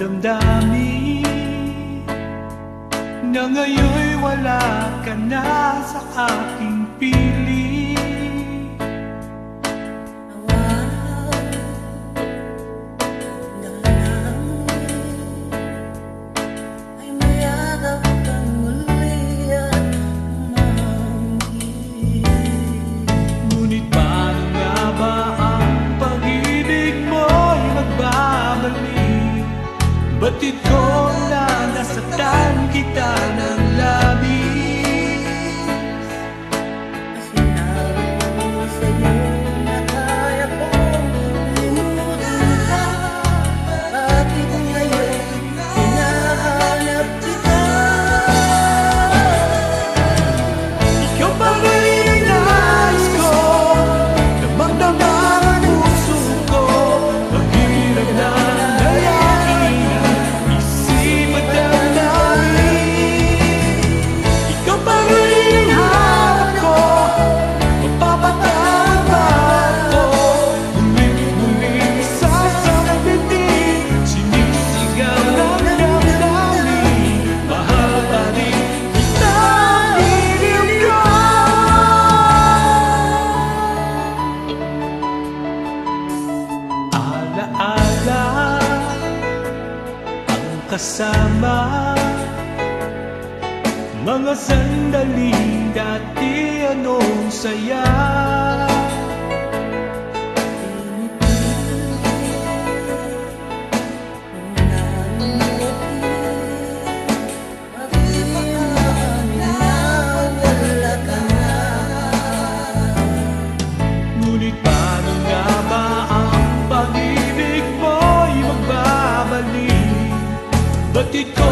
damdamin na ngayon'y wala ka na sa aking piling. Ay mayagap kang muli at umangkin. Ngunit paano nga ba ang pag-ibig mo'y magbabalik? Batid ko na nasaktan kita ng labis. Sinabi ko sa'yo na kaya kong limutin ka. Bakit ngayon hinahanap kita? Ikaw pa rin ang nais ko, damang-damang ang puso ko. Ang hirap na layain ang isip at damdamin. Ikaw pa rin ang hanap ko, mapapatawad ba ako? Muling-muling sasabitin, sinisigaw ng damdamin. Mahal pa rin kita, hiling ko. Alaala ang kasama, mga sandaling dati anong saya. Ngunit paano nga ba ang pag-ibig mo'y magbabalik? Batid ko